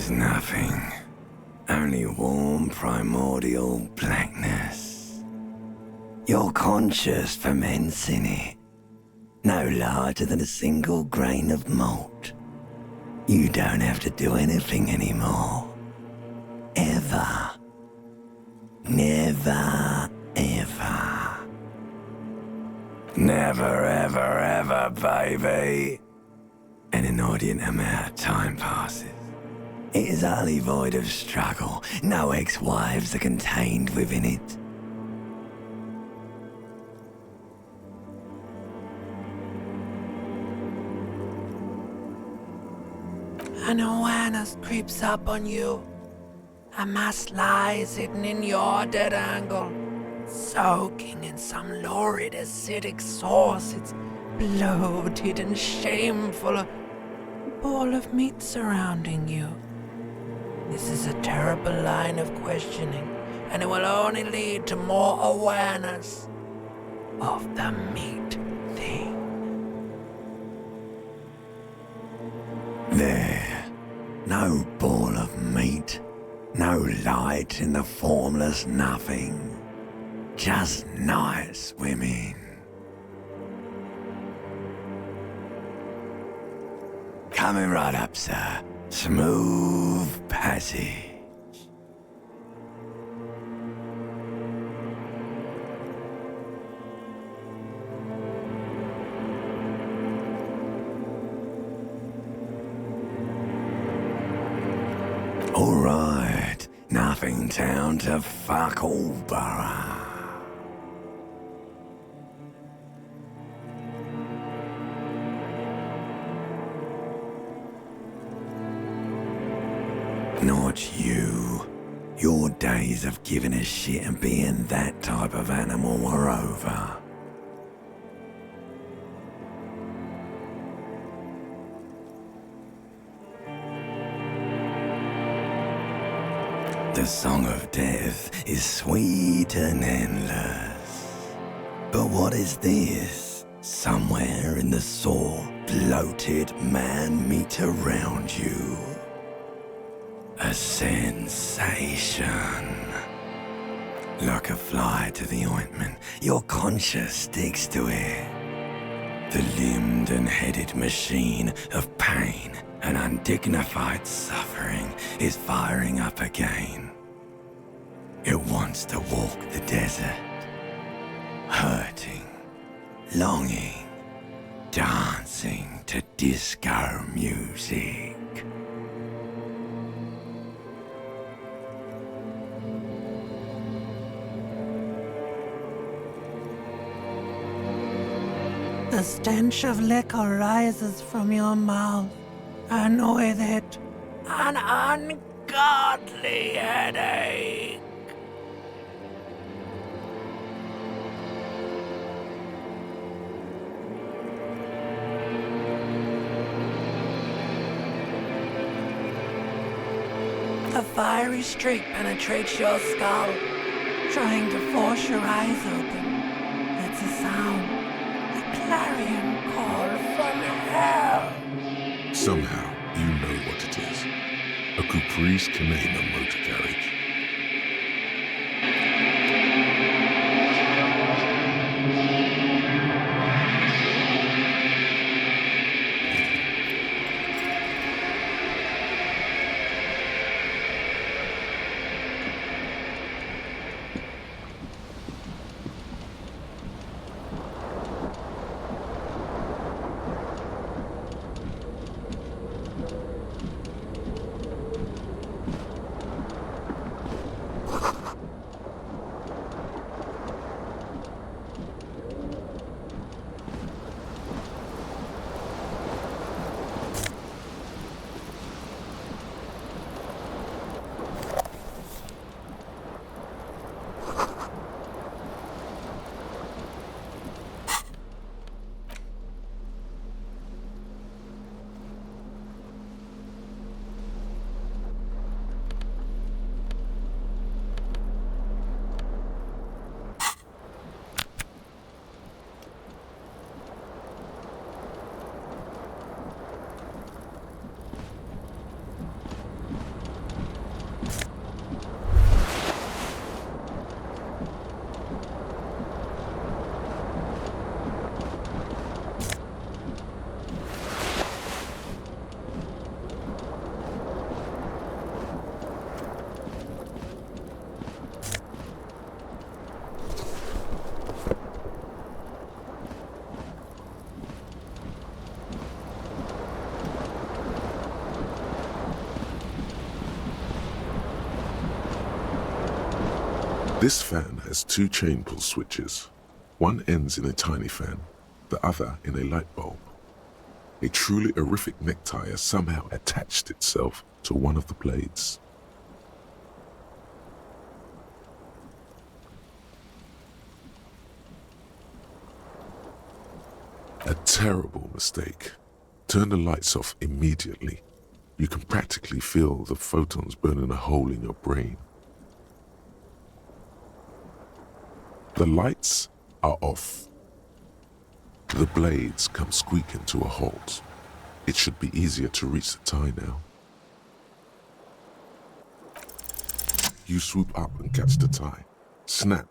There's nothing. Only warm primordial blackness. Your conscious ferments in it. No larger than a single grain of malt. You don't have to do anything anymore. Ever. Never, ever. Never, ever, ever, baby. An inordinate amount of time passes. It is utterly void of struggle. No ex-wives are contained within it. An awareness creeps up on you. A mass lies hidden in your dead angle, soaking in some lurid acidic source. It's bloated and shameful, a ball of meat surrounding you. This is a terrible line of questioning, and it will only lead to more awareness of the meat thing. There, no ball of meat, no light in the formless nothing, just night swimming. Coming right up, sir. Smooth passage. All right, nothing town to fuck all borough. Not you. Your days of giving a shit and being that type of animal are over. The song of death is sweet and endless. But what is this? Somewhere in the sore, bloated man meat around you. A sensation. Like a fly to the ointment, your conscience sticks to it. The limbed and headed machine of pain and undignified suffering is firing up again. It wants to walk the desert, hurting, longing, dancing to disco music. The stench of liquor rises from your mouth, and with it, an ungodly headache. A fiery streak penetrates your skull, trying to force your eyes open. It's a sound, a clarion call from hell. Somehow, you know what it is. A Caprice Canena motor carriage. This fan has two chain pull switches. One ends in a tiny fan, the other in a light bulb. A truly horrific necktie has somehow attached itself to one of the blades. A terrible mistake. Turn the lights off immediately. You can practically feel the photons burning a hole in your brain. The lights are off. The blades come squeaking to a halt. It should be easier to reach the tie now. You swoop up and catch the tie. Snap!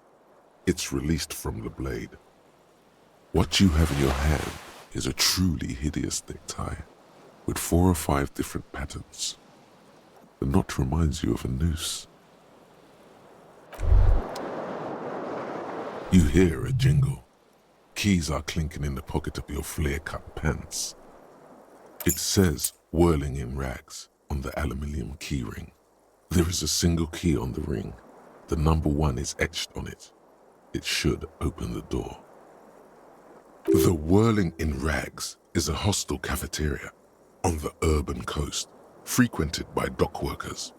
It's released from the blade. What you have in your hand is a truly hideous necktie with 4 or 5 different patterns. The knot reminds you of a noose. You hear a jingle. Keys are clinking in the pocket of your flare-cut pants. It says "whirling in rags" on the aluminium keyring. There is a single key on the ring. The number 1 is etched on it. It should open the door. The Whirling in Rags is a hostel cafeteria on the urban coast, frequented by dock workers.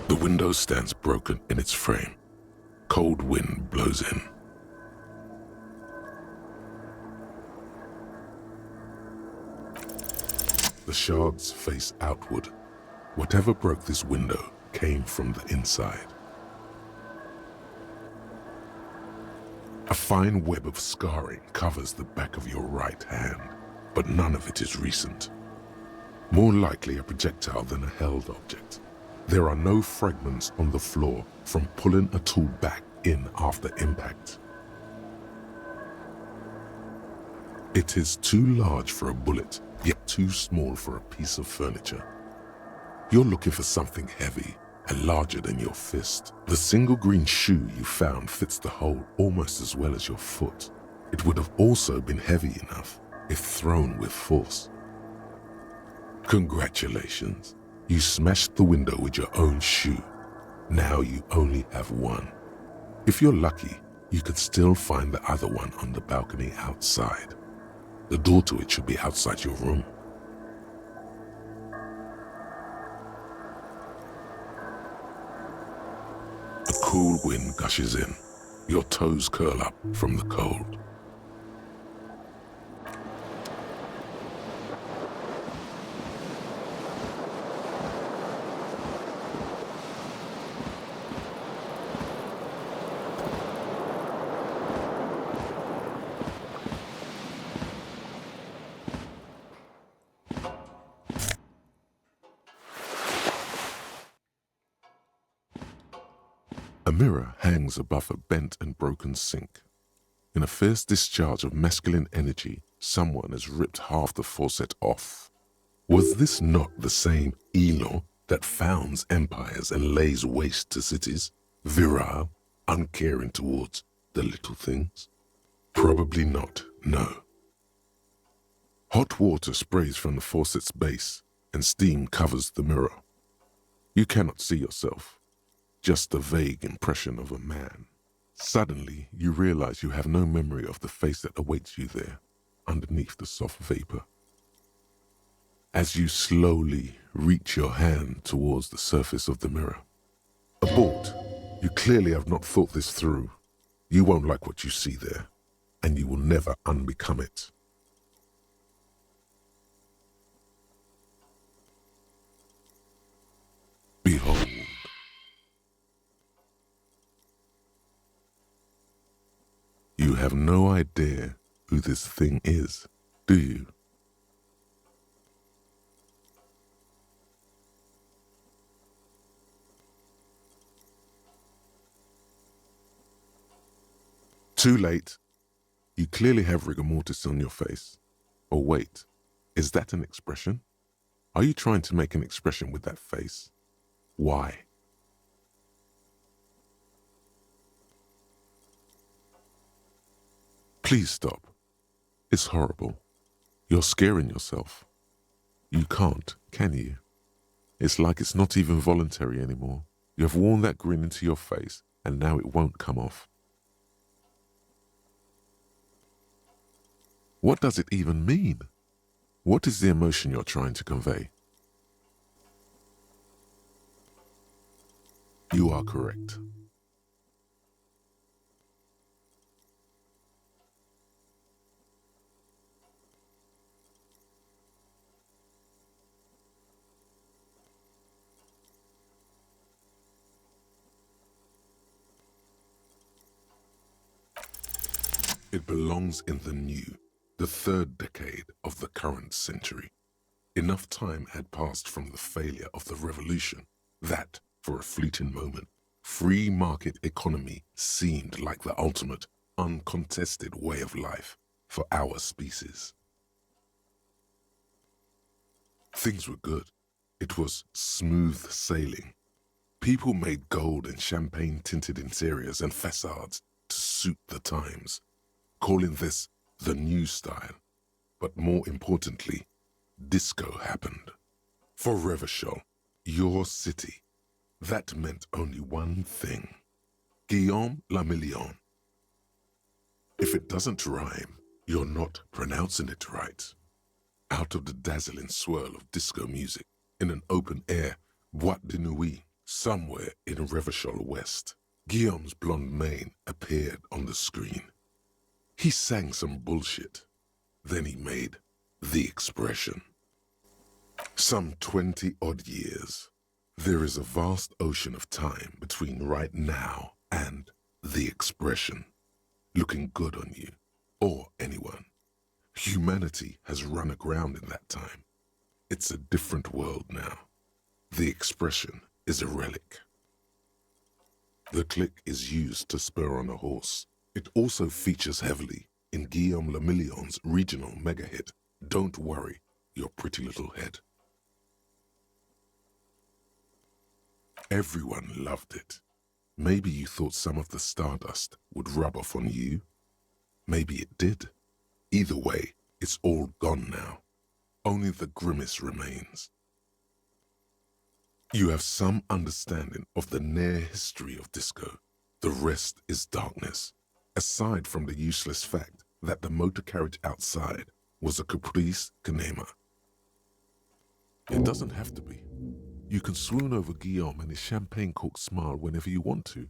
The window stands broken in its frame. Cold wind blows in. The shards face outward. Whatever broke this window came from the inside. A fine web of scarring covers the back of your right hand, but none of it is recent. More likely a projectile than a held object. There are no fragments on the floor from pulling a tool back in after impact. It is too large for a bullet, yet too small for a piece of furniture. You're looking for something heavy and larger than your fist. The single green shoe you found fits the hole almost as well as your foot. It would have also been heavy enough if thrown with force. Congratulations. You smashed the window with your own shoe. Now you only have one. If you're lucky, you could still find the other one on the balcony outside. The door to it should be outside your room. A cool wind gushes in. Your toes curl up from the cold. A mirror hangs above a bent and broken sink. In a fierce discharge of masculine energy, someone has ripped half the faucet off. Was this not the same Elo that founds empires and lays waste to cities, virile, uncaring towards the little things? Probably not, no. Hot water sprays from the faucet's base, and steam covers the mirror. You cannot see yourself. Just a vague impression of a man, Suddenly, you realize you have no memory of the face that awaits you there, underneath the soft vapor. As you slowly reach your hand towards the surface of the mirror. Abort. You clearly have not thought this through. You won't like what you see there, and you will never unbecome it. Behold. You have no idea who this thing is, do you? Too late. You clearly have rigor mortis on your face. Or wait, is that an expression? Are you trying to make an expression with that face? Why? Please stop. It's horrible. You're scaring yourself. You can't, can you? It's like it's not even voluntary anymore. You have worn that grin into your face, and now it won't come off. What does it even mean? What is the emotion you're trying to convey? You are correct. It belongs in the new, the third decade of the current century. Enough time had passed from the failure of the revolution that, for a fleeting moment, free market economy seemed like the ultimate, uncontested way of life for our species. Things were good. It was smooth sailing. People made gold and champagne-tinted interiors and facades to suit the times, calling this the new style. But more importantly, disco happened. For Revachol, your city, that meant only one thing. Guillaume le Million. If it doesn't rhyme, you're not pronouncing it right. Out of the dazzling swirl of disco music, in an open-air boîte de nuit, somewhere in Revachol West, Guillaume's blonde mane appeared on the screen. He sang some bullshit. Then he made the expression. Some 20-odd years. There is a vast ocean of time between right now and the expression. Looking good on you, or anyone. Humanity has run aground in that time. It's a different world now. The expression is a relic. The click is used to spur on a horse. It also features heavily in Guillaume le Million's regional mega hit, Don't Worry, Your Pretty Little Head. Everyone loved it. Maybe you thought some of the stardust would rub off on you. Maybe it did. Either way, it's all gone now. Only the grimace remains. You have some understanding of the near history of disco. The rest is darkness. Aside from the useless fact that the motor carriage outside was a caprice cinema. It doesn't have to be. You can swoon over Guillaume and his champagne-corked smile whenever you want to.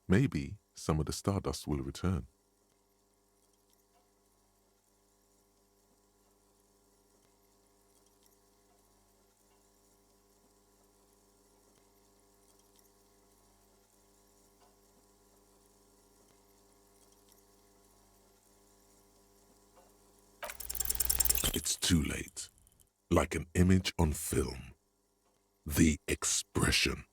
Maybe some of the stardust will return. It's too late. Like an image on film. The expression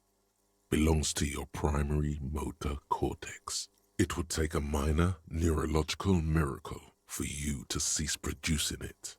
belongs to your primary motor cortex. It would take a minor neurological miracle for you to cease producing it.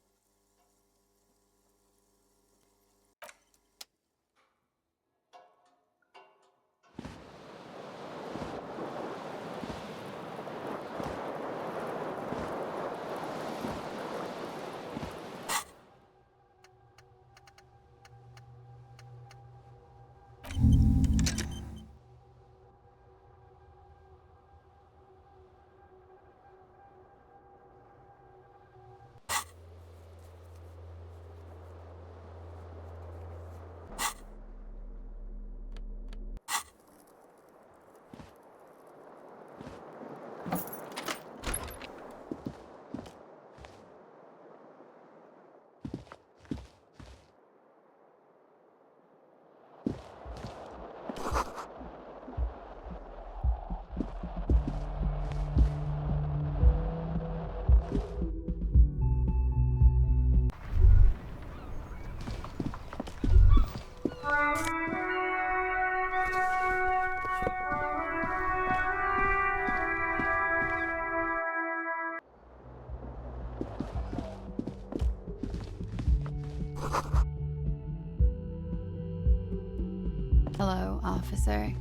officer.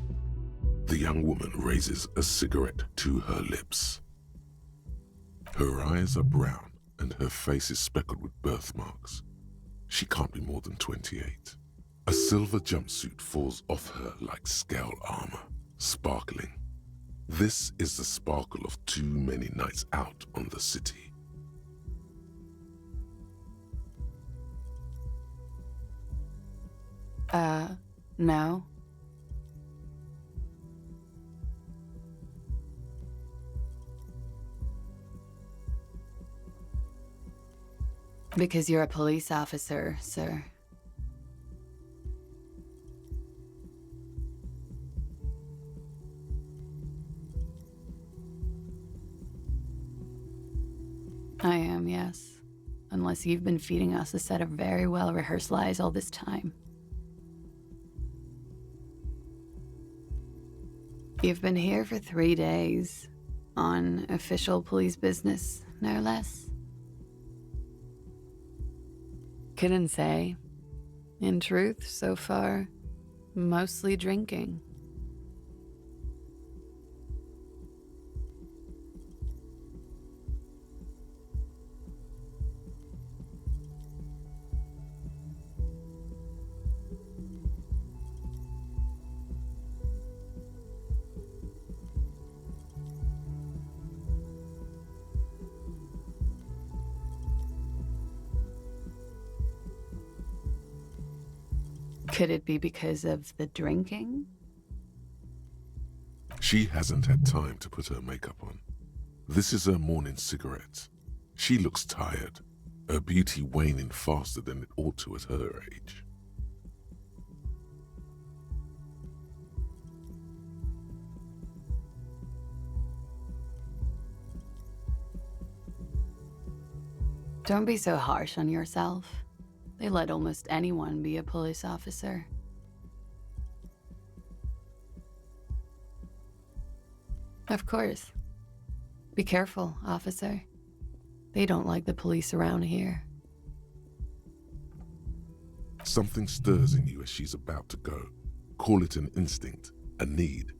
The young woman raises a cigarette to her lips. Her eyes are brown and her face is speckled with birthmarks. She can't be more than 28. A silver jumpsuit falls off her like scale armor, sparkling. This is the sparkle of too many nights out on the city. No. Because you're a police officer, sir. I am, yes. Unless you've been feeding us a set of very well-rehearsed lies all this time. You've been here for 3 days, on official police business, no less. Couldn't say. In truth, so far, mostly drinking. Could it be because of the drinking? She hasn't had time to put her makeup on. This is her morning cigarette. She looks tired, her beauty waning faster than it ought to at her age. Don't be so harsh on yourself. They let almost anyone be a police officer. Of course. Be careful, officer. They don't like the police around here. Something stirs in you as she's about to go. Call it an instinct, a need.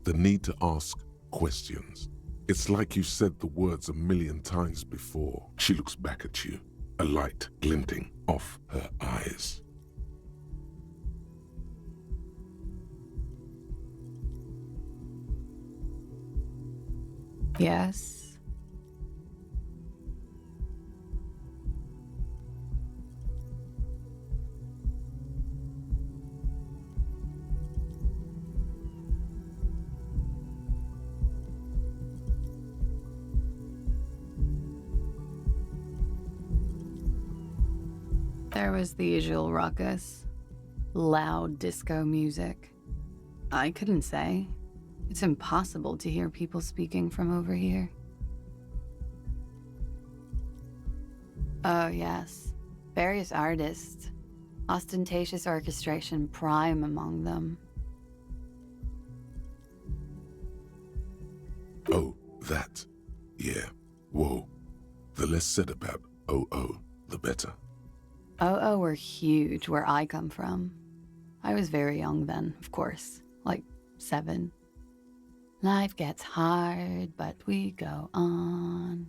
The need to ask questions. It's like you've said the words 1,000,000 times before. She looks back at you, a light glinting off her eyes. Yes? There was the usual ruckus. Loud disco music. I couldn't say. It's impossible to hear people speaking from over here. Oh, yes. Various artists. Ostentatious orchestration prime among them. Oh, that. Yeah. Whoa. The less said about OO, the better. OO were huge where I come from. I was very young then, of course. Like 7. Life gets hard, but we go on.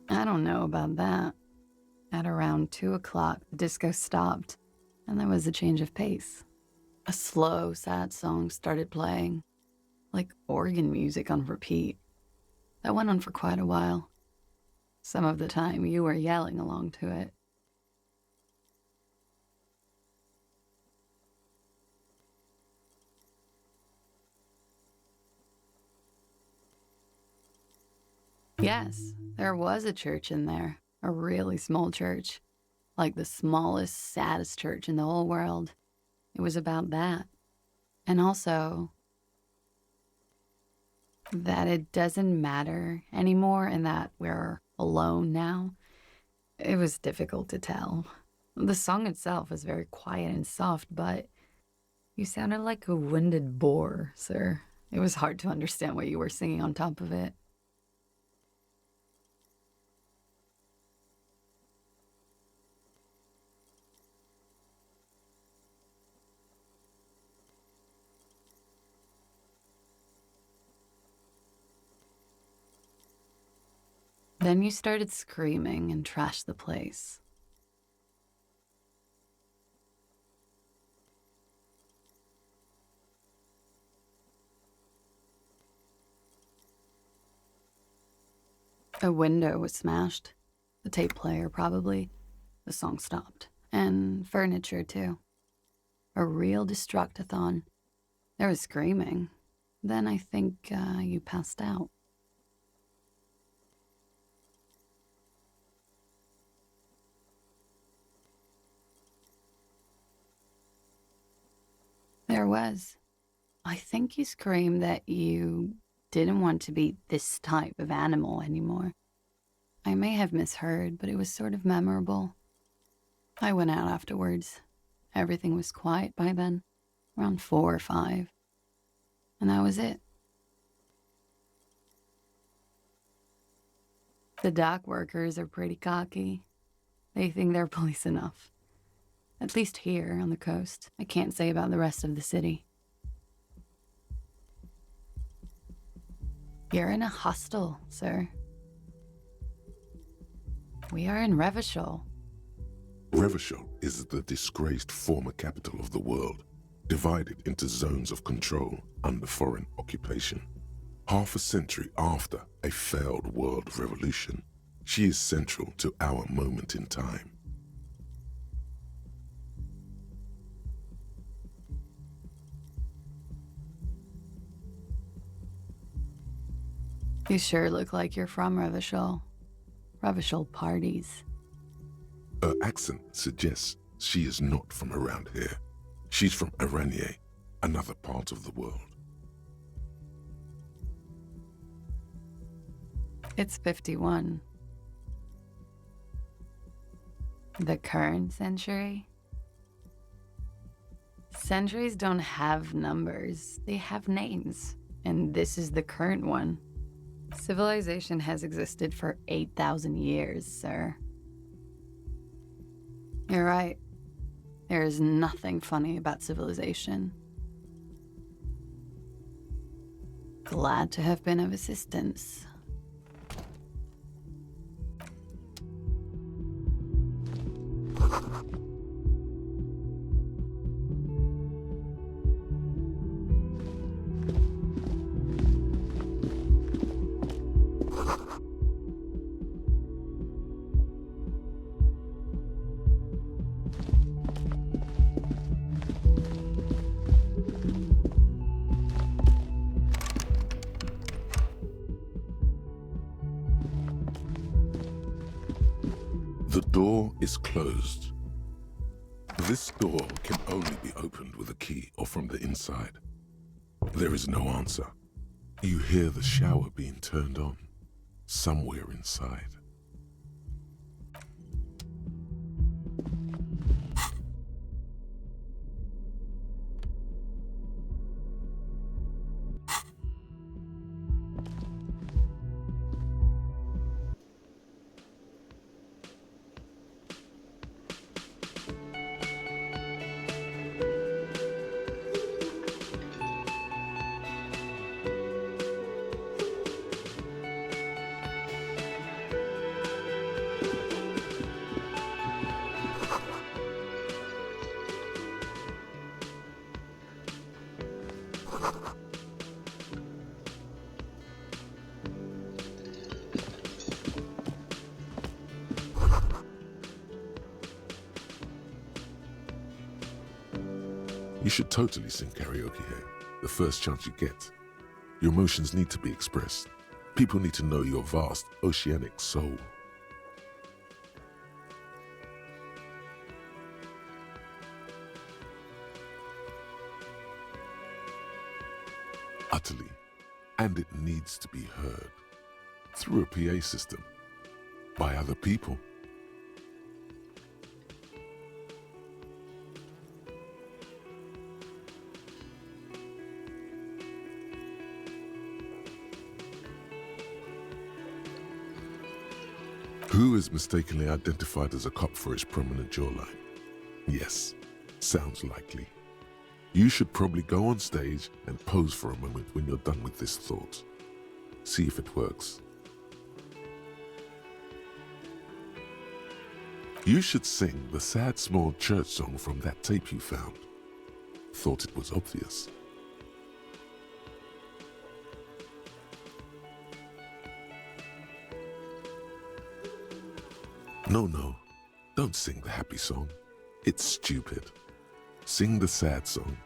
I don't know about that. At around 2 o'clock, the disco stopped, and there was a change of pace. A slow, sad song started playing, like organ music on repeat. That went on for quite a while. Some of the time, you were yelling along to it. Yes, there was a church in there. A really small church. Like the smallest, saddest church in the whole world. It was about that. And also that it doesn't matter anymore and that we're alone now. It was difficult to tell. The song itself was very quiet and soft, but you sounded like a winded boar, sir. It was hard to understand what you were singing on top of it. Then you started screaming and trashed the place. A window was smashed. The tape player, probably. The song stopped. And furniture, too. A real destructathon. There was screaming. Then I think you passed out. There was. I think you screamed that you didn't want to be this type of animal anymore. I may have misheard, but it was sort of memorable. I went out afterwards. Everything was quiet by then, around 4 or 5. And that was it. The dock workers are pretty cocky. They think they're police enough. At least here on the coast. I can't say about the rest of the city. You're in a hostel, sir. We are in Revachol. Revachol is the disgraced former capital of the world, divided into zones of control under foreign occupation. Half a century after a failed world revolution, she is central to our moment in time. You sure look like you're from Revachol. Revachol parties. Her accent suggests she is not from around here. She's from Aranier, another part of the world. It's 51. The current century? Centuries don't have numbers, they have names. And this is the current one. Civilization has existed for 8,000 years, sir. You're right. There is nothing funny about civilization. Glad to have been of assistance. The door is closed. This door can only be opened with a key or from the inside. There is no answer. You hear the shower being turned on somewhere inside. You should totally sing karaoke here, the first chance you get. Your emotions need to be expressed. People need to know your vast, oceanic soul. Utterly, and it needs to be heard. Through a PA system. By other people. Who is mistakenly identified as a cop for his prominent jawline? Yes, sounds likely. You should probably go on stage and pose for a moment when you're done with this thought. See if it works. You should sing the sad small church song from that tape you found. Thought it was obvious. No, don't sing the happy song. It's stupid. Sing the sad song.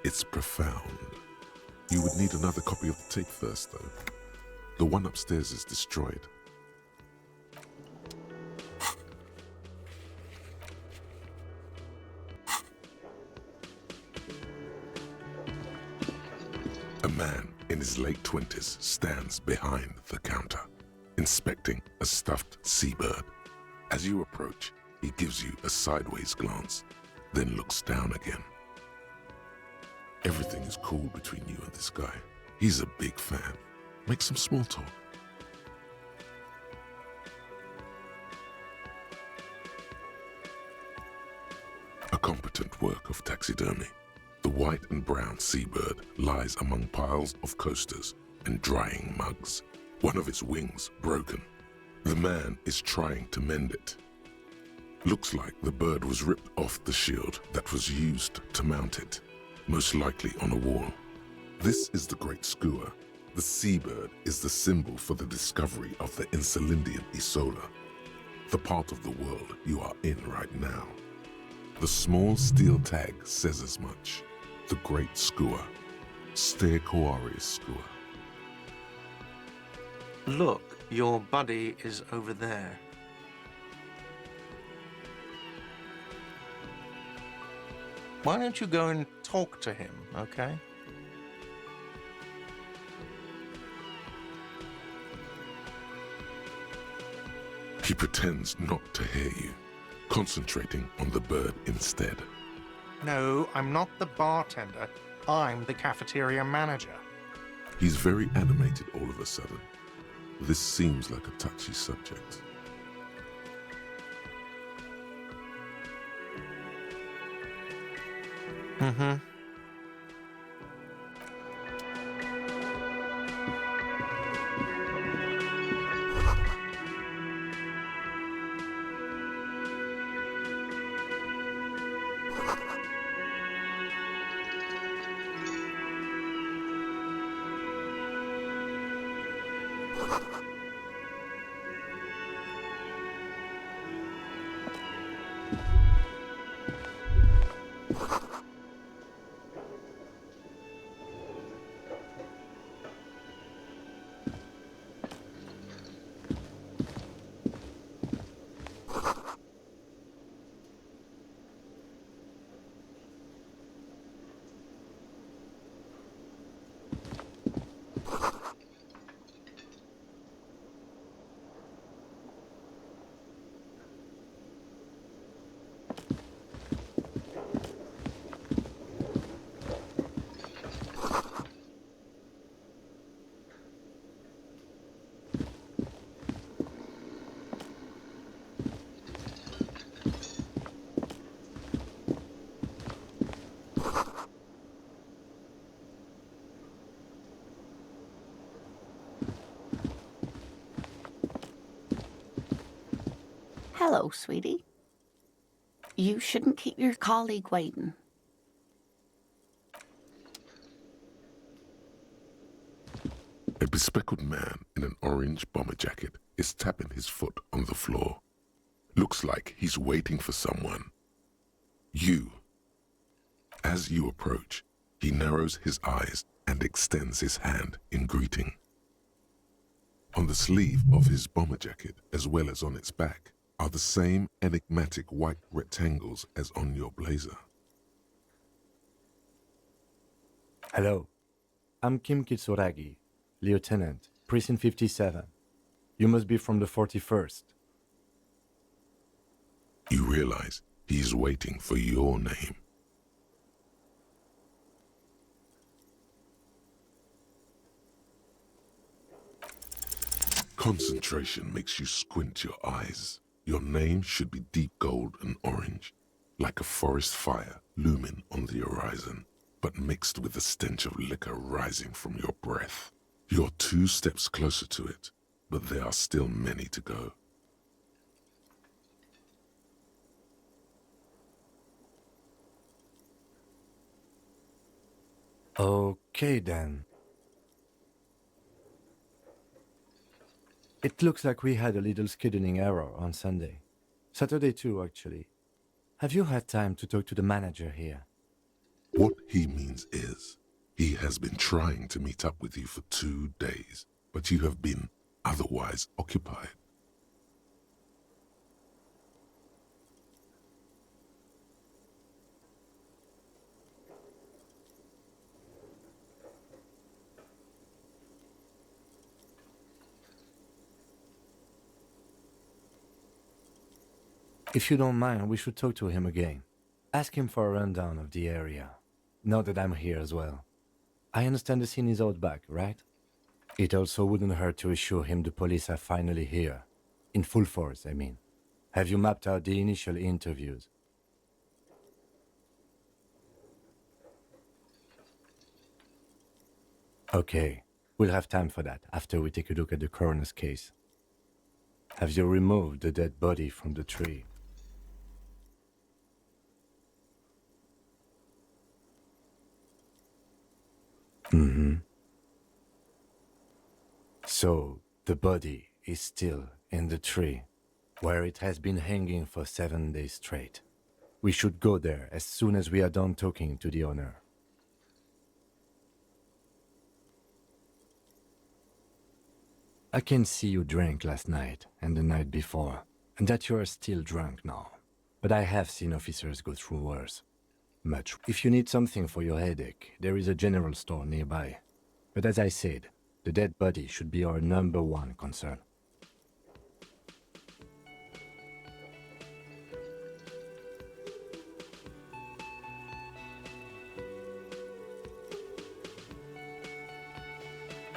It's profound. You would need another copy of the tape first, though. The one upstairs is destroyed. A man in his late 20s stands behind the counter, inspecting a stuffed seabird. As you approach, he gives you a sideways glance, then looks down again. Everything is cool between you and this guy. He's a big fan. Make some small talk. A competent work of taxidermy. The white and brown seabird lies among piles of coasters and drying mugs, one of its wings broken. The man is trying to mend it. Looks like the bird was ripped off the shield that was used to mount it, most likely on a wall. This is the great skua. The seabird is the symbol for the discovery of the Insulindian Isola, the part of the world you are in right now. The small steel tag says as much. The great skua, Stegoarius skua. Look, your buddy is over there. Why don't you go and talk to him, okay? He pretends not to hear you, concentrating on the bird instead. No, I'm not the bartender. I'm the cafeteria manager. He's very animated all of a sudden. This seems like a touchy subject. Mm-hmm. Hello, sweetie. You shouldn't keep your colleague waiting. A bespectacled man in an orange bomber jacket is tapping his foot on the floor. Looks like he's waiting for someone. You. As you approach, he narrows his eyes and extends his hand in greeting. On the sleeve of his bomber jacket, as well as on its back, are the same enigmatic white rectangles as on your blazer. Hello, I'm Kim Kitsuragi, Lieutenant, Precinct 57. You must be from the 41st. You realize he is waiting for your name. Concentration makes you squint your eyes. Your name should be deep gold and orange, like a forest fire looming on the horizon, but mixed with the stench of liquor rising from your breath. You're 2 steps closer to it, but there are still many to go. Okay then. It looks like we had a little scheduling error on Sunday. Saturday too, actually. Have you had time to talk to the manager here? What he means is, he has been trying to meet up with you for 2 days, but you have been otherwise occupied. If you don't mind, we should talk to him again. Ask him for a rundown of the area. Now that I'm here as well. I understand the scene is out back, right? It also wouldn't hurt to assure him the police are finally here. In full force, I mean. Have you mapped out the initial interviews? Okay, we'll have time for that after we take a look at the coroner's case. Have you removed the dead body from the tree? Mm-hmm. So, the body is still in the tree, where it has been hanging for 7 days straight. We should go there as soon as we are done talking to the owner. I can see you drank last night and the night before, and that you are still drunk now. But I have seen officers go through worse. Much. If you need something for your headache, there is a general store nearby. But as I said, the dead body should be our #1 concern.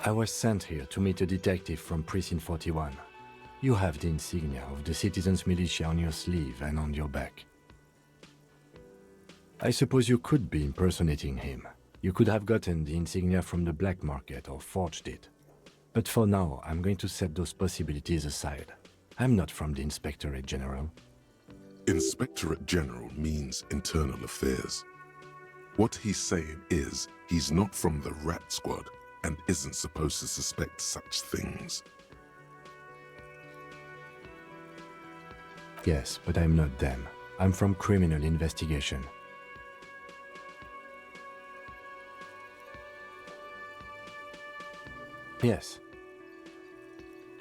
I was sent here to meet a detective from Precinct 41. You have the insignia of the citizens' militia on your sleeve and on your back. I suppose you could be impersonating him. You could have gotten the insignia from the black market or forged it. But for now, I'm going to set those possibilities aside. I'm not from the Inspectorate General. Inspectorate General means internal affairs. What he's saying is, he's not from the rat squad and isn't supposed to suspect such things. Yes, but I'm not them. I'm from criminal investigation. Yes.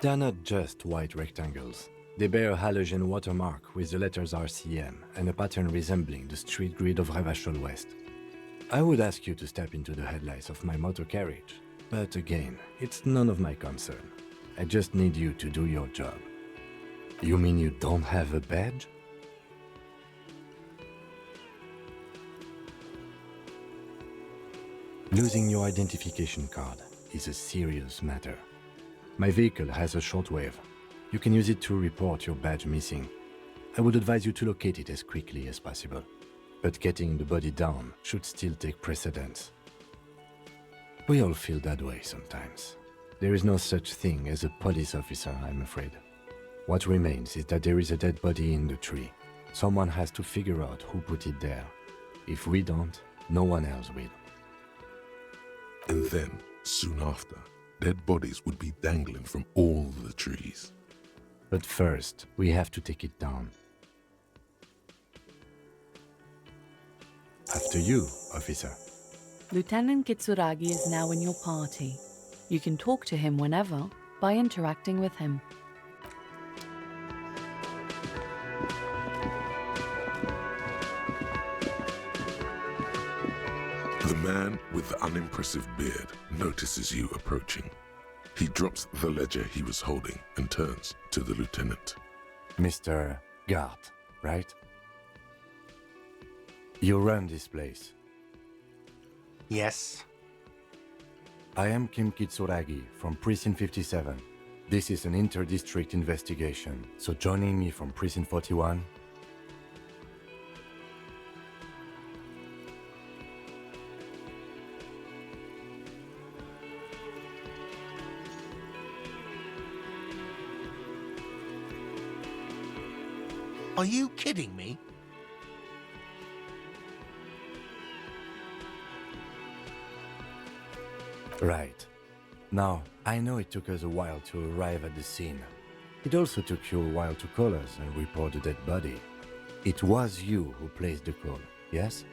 They're not just white rectangles. They bear a halogen watermark with the letters RCM and a pattern resembling the street grid of Revachol West. I would ask you to step into the headlights of my motor carriage, but again, it's none of my concern. I just need you to do your job. You mean you don't have a badge? Losing your identification card is a serious matter. My vehicle has a shortwave. You can use it to report your badge missing. I would advise you to locate it as quickly as possible. But getting the body down should still take precedence. We all feel that way sometimes. There is no such thing as a police officer, I'm afraid. What remains is that there is a dead body in the tree. Someone has to figure out who put it there. If we don't, no one else will. And then, soon after, dead bodies would be dangling from all the trees. But first, we have to take it down. After you, officer. Lieutenant Kitsuragi is now in your party. You can talk to him whenever by interacting with him. The man with the unimpressive beard notices you approaching. He drops the ledger he was holding and turns to the lieutenant. Mr. Gart, right? You run this place. Yes. I am Kim Kitsuragi from Precinct 57. This is an inter-district investigation, so joining me from Precinct 41... Are you kidding me? Right. Now, I know it took us a while to arrive at the scene. It also took you a while to call us and report the dead body. It was you who placed the call, yes?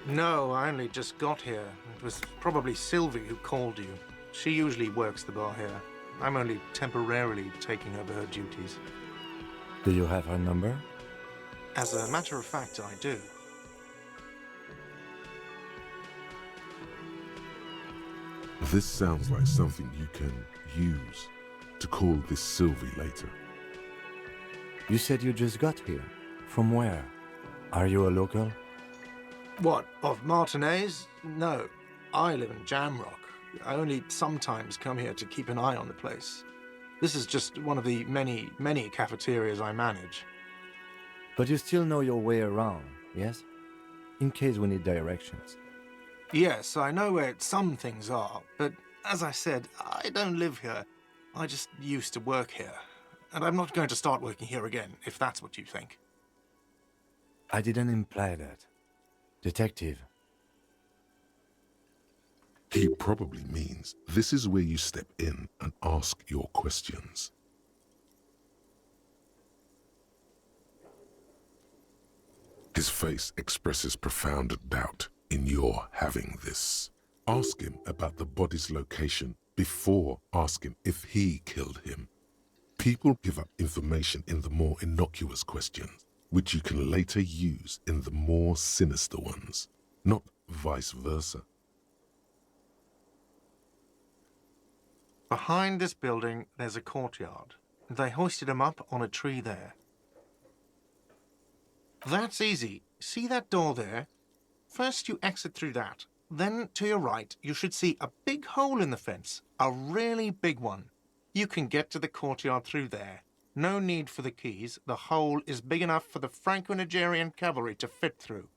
No, I only just got here. It was probably Sylvie who called you. She usually works the bar here. I'm only temporarily taking over her duties. Do you have her number? As a matter of fact, I do. This sounds like something you can use to call this Sylvie later. You said you just got here. From where? Are you a local? What, of Martinez? No, I live in Jamrock. I only sometimes come here to keep an eye on the place. This is just one of the many, many cafeterias I manage. But you still know your way around, yes? In case we need directions. Yes, I know where some things are, but as I said, I don't live here. I just used to work here. And I'm not going to start working here again, if that's what you think. I didn't imply that. Detective. He probably means this is where you step in and ask your questions. His face expresses profound doubt in your having this. Ask him about the body's location before asking if he killed him. People give up information in the more innocuous questions, which you can later use in the more sinister ones, not vice versa. Behind this building, there's a courtyard. They hoisted him up on a tree there. That's easy. See that door there? First you exit through that. Then, to your right, you should see a big hole in the fence. A really big one. You can get to the courtyard through there. No need for the keys. The hole is big enough for the Franco-Nigerian cavalry to fit through.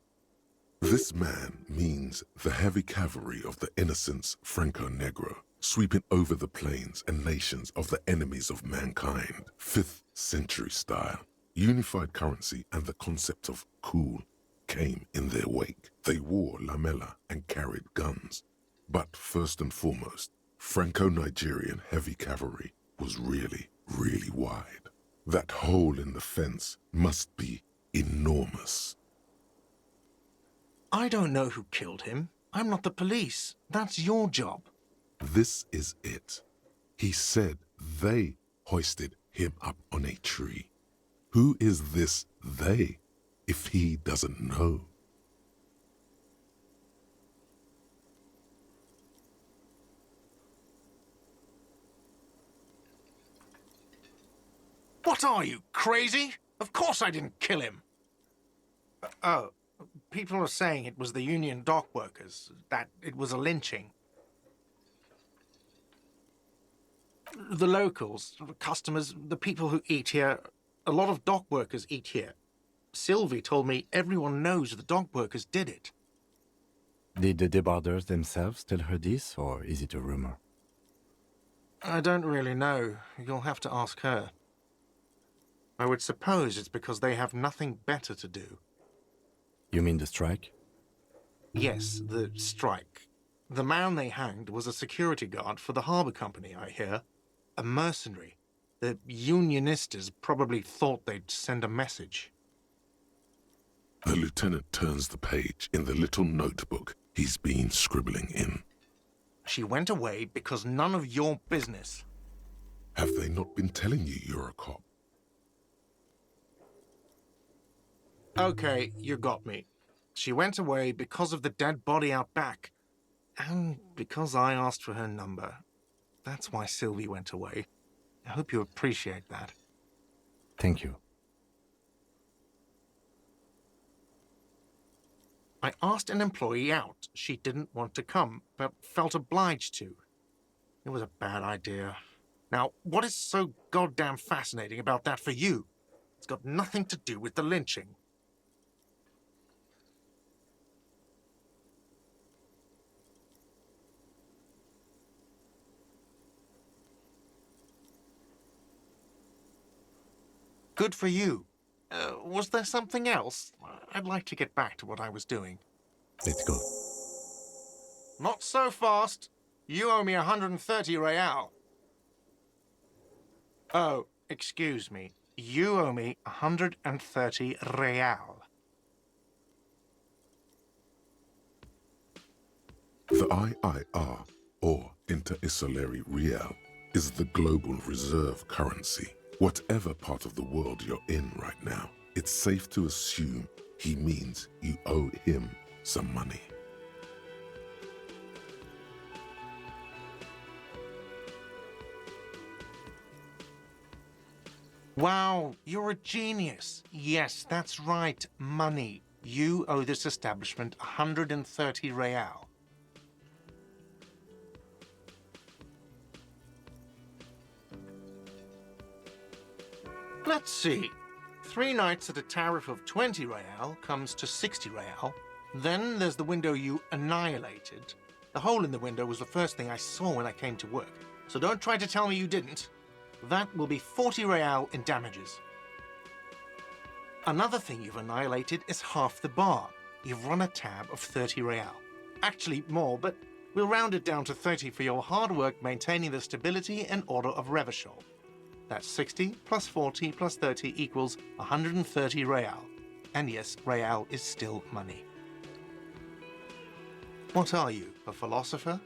This man means the heavy cavalry of the innocents Franco-Negro, sweeping over the plains and nations of the enemies of mankind. 5th century style. Unified currency and the concept of cool came in their wake. They wore lamella and carried guns. But first and foremost, Franco-Nigerian heavy cavalry was really, really wide. That hole in the fence must be enormous. I don't know who killed him. I'm not the police. That's your job. This is it. He said they hoisted him up on a tree. Who is this they, if he doesn't know? What are you, crazy? Of course I didn't kill him. Oh, people are saying it was the union dock workers, that it was a lynching. The locals, the customers, the people who eat here, a lot of dock workers eat here. Sylvie told me everyone knows the dock workers did it. Did the debarders themselves tell her this, or is it a rumor? I don't really know. You'll have to ask her. I would suppose it's because they have nothing better to do. You mean the strike? Yes, the strike. The man they hanged was a security guard for the harbour company, I hear. A mercenary. The unionistas probably thought they'd send a message. The lieutenant turns the page in the little notebook he's been scribbling in. She went away because none of your business. Have they not been telling you you're a cop? Okay, you got me. She went away because of the dead body out back. And because I asked for her number. That's why Sylvie went away. I hope you appreciate that. Thank you. I asked an employee out. She didn't want to come, but felt obliged to. It was a bad idea. Now, what is so goddamn fascinating about that for you? It's got nothing to do with the lynching. Good for you. Was there something else? I'd like to get back to what I was doing. Let's go. Not so fast. You owe me 130 real. Oh, excuse me. You owe me 130 real. The IIR, or Inter-Isolary Real, is the global reserve currency. Whatever part of the world you're in right now, it's safe to assume he means you owe him some money. Wow, you're a genius. Yes, that's right, money. You owe this establishment 130 real. Let's see. 3 nights at a tariff of 20 real comes to 60 real. Then there's the window you annihilated. The hole in the window was the first thing I saw when I came to work. So don't try to tell me you didn't. That will be 40 real in damages. Another thing you've annihilated is half the bar. You've run a tab of 30 real. Actually more, but we'll round it down to 30 for your hard work maintaining the stability and order of Revachol. That's 60 plus 40 plus 30 equals 130 real. And yes, real is still money. What are you, a philosopher?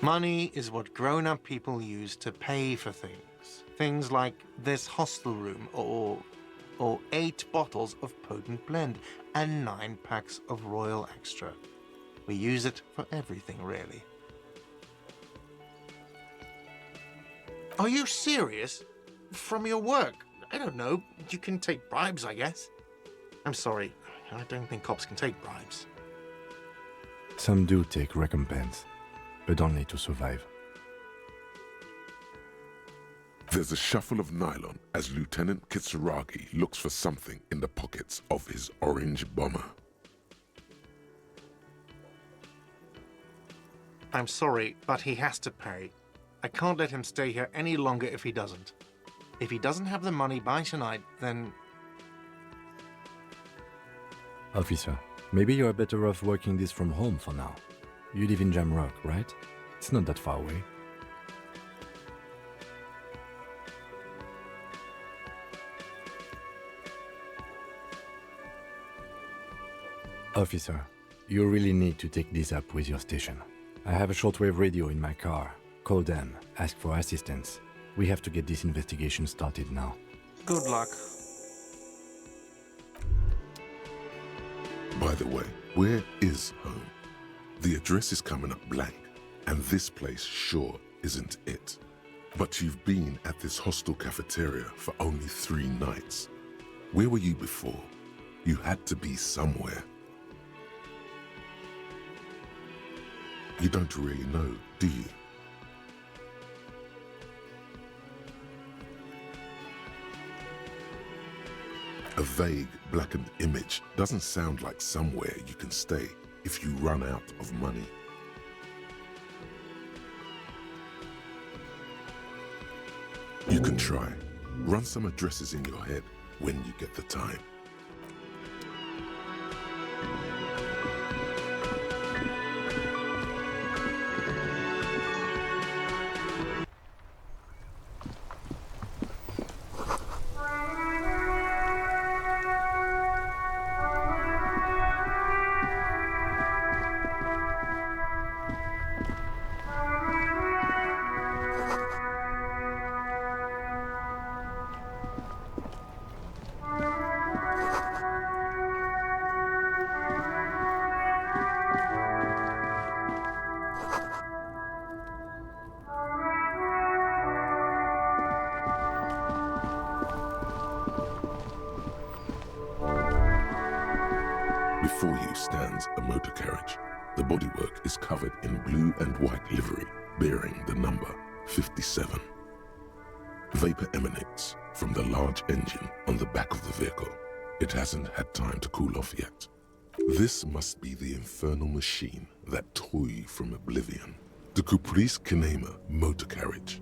Money is what grown-up people use to pay for things. Things like this hostel room or 8 bottles of potent blend and 9 packs of Royal Extra. We use it for everything, really. Are you serious? From your work? I don't know. You can take bribes, I guess. I'm sorry. I don't think cops can take bribes. Some do take recompense, but only to survive. There's a shuffle of nylon as Lieutenant Kitsuragi looks for something in the pockets of his orange bomber. I'm sorry, but he has to pay. I can't let him stay here any longer if he doesn't. If he doesn't have the money by tonight, then... Officer, maybe you're better off working this from home for now. You live in Jamrock, right? It's not that far away. Officer, you really need to take this up with your station. I have a shortwave radio in my car. Call them, ask for assistance. We have to get this investigation started now. Good luck. By the way, where is home? The address is coming up blank, and this place sure isn't it. But you've been at this hostel cafeteria for only 3 nights. Where were you before? You had to be somewhere. You don't really know, do you? A vague, blackened image doesn't sound like somewhere you can stay if you run out of money. You can try. Run some addresses in your head when you get the time. Before you stands a motor carriage. The bodywork is covered in blue and white livery, bearing the number 57. Vapor emanates from the large engine on the back of the vehicle. It hasn't had time to cool off yet. This must be the infernal machine that tore you from oblivion. The Caprice Kinema motor carriage.